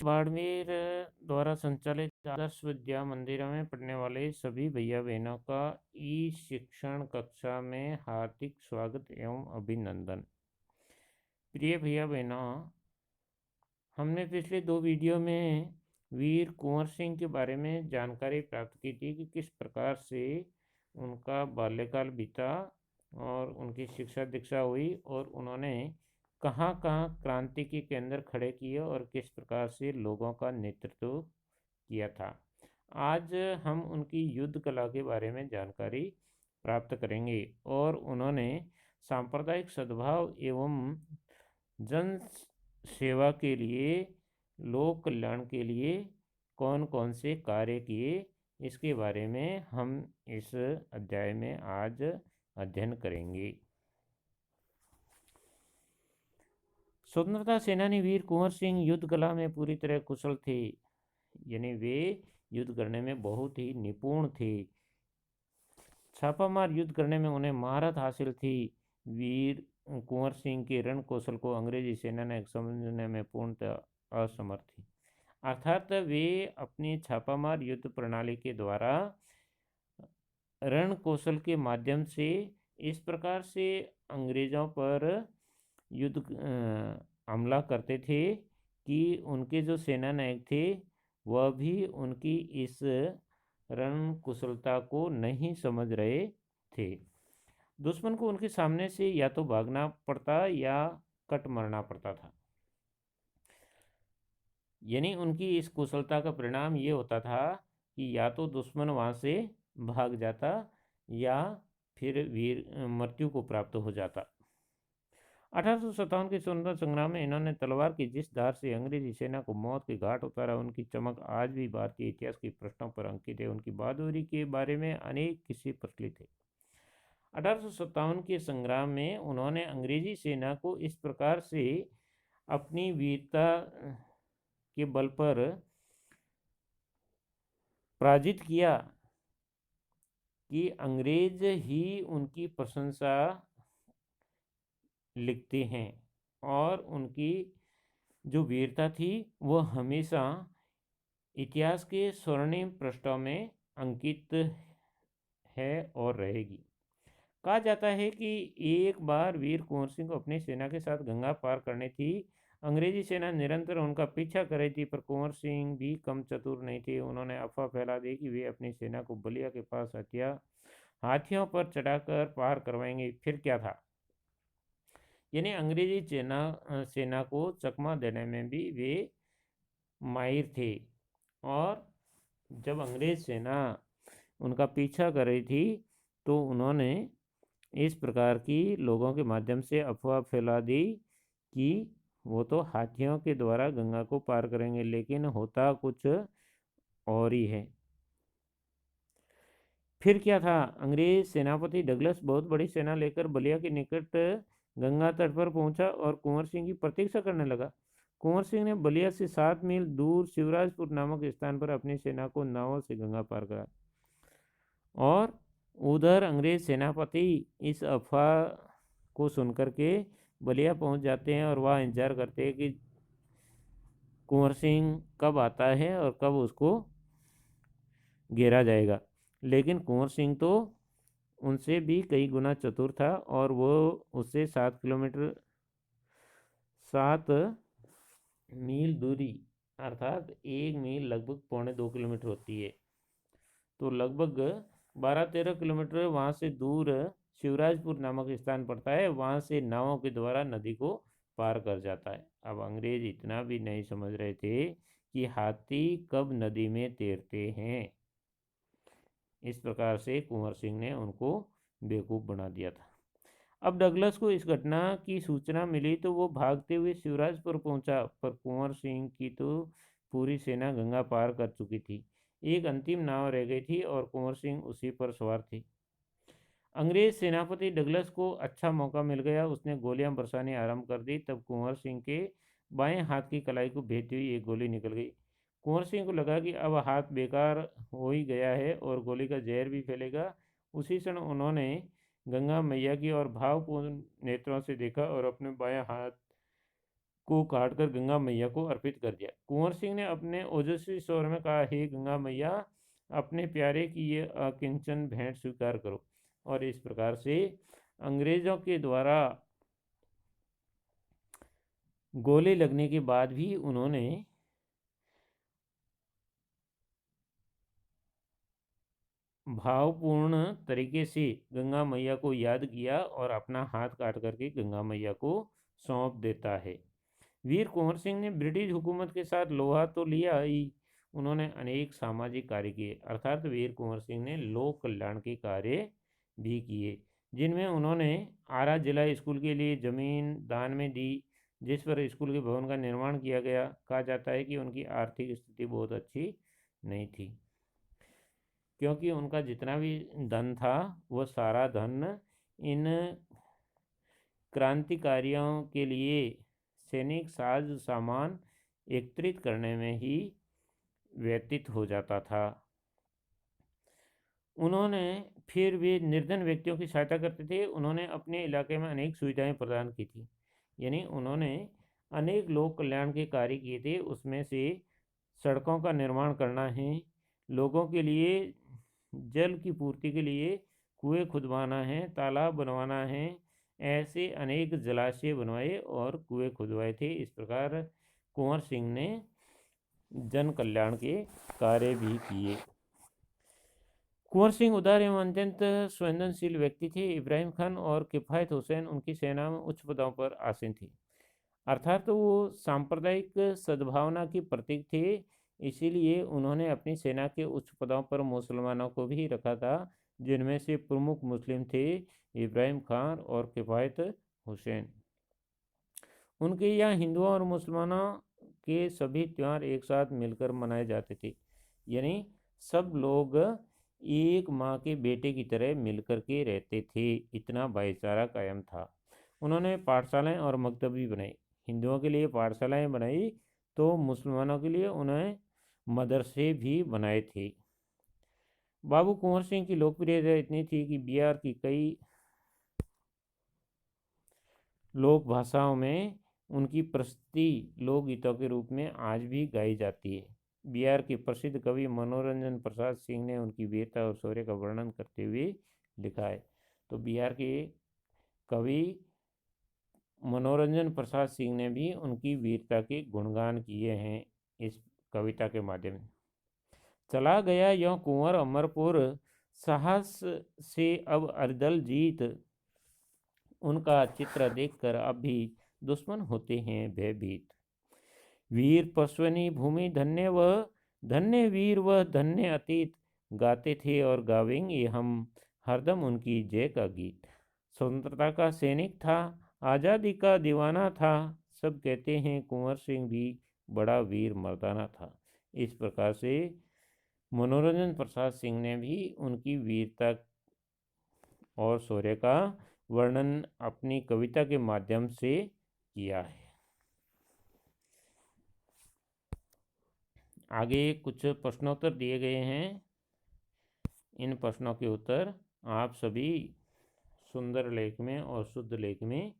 बाड़मेर द्वारा संचालित आदर्श विद्या मंदिर में पढ़ने वाले सभी भैया बहनों का ई शिक्षण कक्षा में हार्दिक स्वागत एवं अभिनंदन। प्रिय भैया बहनों, हमने पिछले 2 वीडियो में वीर कुंवर सिंह के बारे में जानकारी प्राप्त की थी कि किस प्रकार से उनका बाल्यकाल बीता और उनकी शिक्षा दीक्षा हुई और उन्होंने कहाँ कहाँ क्रांति के केंद्र खड़े किए और किस प्रकार से लोगों का नेतृत्व किया था। आज हम उनकी युद्ध कला के बारे में जानकारी प्राप्त करेंगे और उन्होंने सांप्रदायिक सद्भाव एवं जन सेवा के लिए, लोक कल्याण के लिए कौन कौन से कार्य किए, इसके बारे में हम इस अध्याय में आज अध्ययन करेंगे। स्वतंत्रता सेनानी वीर कुंवर सिंह युद्ध कला में पूरी तरह कुशल थे, यानी वे युद्ध करने में बहुत ही निपुण थे। छापामार युद्ध करने में उन्हें महारत हासिल थी। वीर कुंवर सिंह के रण कौशल को अंग्रेजी सेना ने समझने में पूर्णतः असमर्थ थी, अर्थात वे अपनी छापामार युद्ध प्रणाली के द्वारा रण कौशल के माध्यम से इस प्रकार से अंग्रेजों पर युद्ध हमला करते थे कि उनके जो सेना नायक थे वह भी उनकी इस रण कुशलता को नहीं समझ रहे थे। दुश्मन को उनके सामने से या तो भागना पड़ता या कट मरना पड़ता था, यानी उनकी इस कुशलता का परिणाम ये होता था कि या तो दुश्मन वहाँ से भाग जाता या फिर वीर मृत्यु को प्राप्त हो जाता। 1857 के स्वतंत्रता संग्राम में इन्होंने तलवार की जिस धार से अंग्रेजी सेना को मौत के घाट उतारा, उनकी चमक आज भी भारतीय इतिहास के पृष्ठों पर अंकित है। उनकी बहादुरी के बारे में अनेक किस्से प्रचलित है। 1857 के संग्राम में उन्होंने अंग्रेजी सेना को इस प्रकार से अपनी वीरता के बल पर पराजित किया कि अंग्रेज ही उनकी प्रशंसा लिखते हैं और उनकी जो वीरता थी वो हमेशा इतिहास के स्वर्णिम पृष्ठों में अंकित है और रहेगी। कहा जाता है कि एक बार वीर कुंवर सिंह को अपनी सेना के साथ गंगा पार करनी थी। अंग्रेजी सेना निरंतर उनका पीछा कर रही थी, पर कुंवर सिंह भी कम चतुर नहीं थे। उन्होंने अफवाह फैला दी कि वे अपनी सेना को बलिया के पास हाथियों पर चढ़ाकर पार करवाएंगे। फिर क्या था, यानी अंग्रेजी सेना को चकमा देने में भी वे माहिर थे। और जब अंग्रेज सेना उनका पीछा कर रही थी तो उन्होंने इस प्रकार की लोगों के माध्यम से अफवाह फैला दी कि वो तो हाथियों के द्वारा गंगा को पार करेंगे, लेकिन होता कुछ और ही है। फिर क्या था, अंग्रेज सेनापति डगलस बहुत बड़ी सेना लेकर बलिया के निकट गंगा तट पर पहुंचा और कुंवर सिंह की प्रतीक्षा करने लगा। कुंवर सिंह ने बलिया से 7 मील दूर शिवराजपुर नामक स्थान पर अपनी सेना को नावों से गंगा पार करा और उधर अंग्रेज सेनापति इस अफवाह को सुनकर के बलिया पहुंच जाते हैं और वह इंतजार करते हैं कि कुंवर सिंह कब आता है और कब उसको घेरा जाएगा। लेकिन कुंवर सिंह तो उनसे भी कई गुना चतुर था और वो उससे 7 मील दूरी, अर्थात 1 मील लगभग 2.25 किलोमीटर होती है, तो लगभग 12-13 किलोमीटर वहाँ से दूर शिवराजपुर नामक स्थान पड़ता है। वहाँ से नावों के द्वारा नदी को पार कर जाता है। अब अंग्रेज इतना भी नहीं समझ रहे थे कि हाथी कब नदी में तैरते हैं। इस प्रकार से कुंवर सिंह ने उनको बेवकूफ़ बना दिया था। अब डगलस को इस घटना की सूचना मिली तो वो भागते हुए शिवराजपुर पहुंचा, पर कुंवर सिंह की तो पूरी सेना गंगा पार कर चुकी थी। एक अंतिम नाव रह गई थी और कुंवर सिंह उसी पर सवार थे। अंग्रेज सेनापति डगलस को अच्छा मौका मिल गया। उसने गोलियां बरसानी आरंभ कर दी। तब कुंवर सिंह के बाएं हाथ की कलाई को भेदती हुई एक गोली निकल गई। कुंवर सिंह को लगा कि अब हाथ बेकार हो ही गया है और गोली का जहर भी फैलेगा। उसी क्षण उन्होंने गंगा मैया की ओर भावपूर्ण नेत्रों से देखा और अपने बाएं हाथ को काटकर गंगा मैया को अर्पित कर दिया। कुंवर सिंह ने अपने ओजस्वी स्वर में कहा, हे गंगा मैया, अपने प्यारे की ये अकिंचन भेंट स्वीकार करो। और इस प्रकार से अंग्रेजों के द्वारा गोले लगने के बाद भी उन्होंने भावपूर्ण तरीके से गंगा मैया को याद किया और अपना हाथ काट करके गंगा मैया को सौंप देता है। वीर कुंवर सिंह ने ब्रिटिश हुकूमत के साथ लोहा तो लिया ही, उन्होंने अनेक सामाजिक कार्य किए। अर्थात वीर कुंवर सिंह ने लोक कल्याण के कार्य भी किए, जिनमें उन्होंने आरा जिला स्कूल के लिए जमीन दान में दी, जिस पर स्कूल के भवन का निर्माण किया गया। कहा जाता है कि उनकी आर्थिक स्थिति बहुत अच्छी नहीं थी, क्योंकि उनका जितना भी धन था वो सारा धन इन क्रांतिकारियों के लिए सैनिक साज सामान एकत्रित करने में ही व्यतीत हो जाता था। उन्होंने फिर भी निर्धन व्यक्तियों की सहायता करते थे। उन्होंने अपने इलाके में अनेक सुविधाएं प्रदान की थी, यानी उन्होंने अनेक लोक कल्याण के कार्य किए थे। उसमें से सड़कों का निर्माण करना है, लोगों के लिए जल की पूर्ति के लिए कुएं खुदवाना है, तालाब बनवाना है, ऐसे अनेक जलाशय बनवाए और कुएं खुदवाए थे। इस प्रकार कुंवर सिंह ने जन कल्याण के कार्य भी किए। कुंवर सिंह उदार एवं अत्यंत संवेदनशील व्यक्ति थे। इब्राहिम खान और किफ़ायत हुसैन उनकी सेना में उच्च पदों पर आसीन थे, अर्थात वो सांप्रदायिक सद्भावना के प्रतीक थे। इसीलिए उन्होंने अपनी सेना के उच्च पदों पर मुसलमानों को भी रखा था, जिनमें से प्रमुख मुस्लिम थे इब्राहिम खान और किफ़ायत हुसैन। उनके यहाँ हिंदुओं और मुसलमानों के सभी त्यौहार एक साथ मिलकर मनाए जाते थे, यानी सब लोग एक माँ के बेटे की तरह मिलकर के रहते थे। इतना भाईचारा कायम था। उन्होंने पाठशालाएं और मकतब भी बनाए। हिंदुओं के लिए पाठशालाएं बनाई तो मुसलमानों के लिए उन्हें मदरसे भी बनाए थे। बाबू कुंवर सिंह की लोकप्रियता इतनी थी कि बिहार की कई लोक भाषाओं में उनकी प्रस्तुति लोकगीतों के रूप में आज भी गाई जाती है। बिहार के प्रसिद्ध कवि मनोरंजन प्रसाद सिंह ने उनकी वीरता और शौर्य का वर्णन करते हुए लिखा है। तो बिहार के कवि मनोरंजन प्रसाद सिंह ने भी उनकी वीरता के गुणगान किए हैं इस कविता के माध्यम से। चला गया यों कुंवर अमरपुर, साहस से अब अरदल जीत, उनका चित्र देखकर अब भी दुश्मन होते हैं भयभीत। वीर पशुनी भूमि धन्य वह, धन्य वीर वह धन्य अतीत, गाते थे और गावेंगे हम हरदम उनकी जय का गीत। स्वतंत्रता का सैनिक था, आज़ादी का दीवाना था, सब कहते हैं कुंवर सिंह भी बड़ा वीर मर्दाना था। इस प्रकार से मनोरंजन प्रसाद सिंह ने भी उनकी वीरता और शौर्य का वर्णन अपनी कविता के माध्यम से किया है। आगे कुछ प्रश्नोत्तर दिए गए हैं। इन प्रश्नों के उत्तर आप सभी सुंदर लेख में और शुद्ध लेख में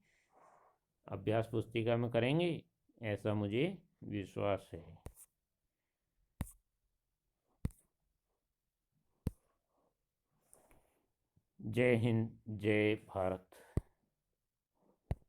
अभ्यास पुस्तिका में करेंगे, ऐसा मुझे विश्वास है। जय हिंद, जय भारत।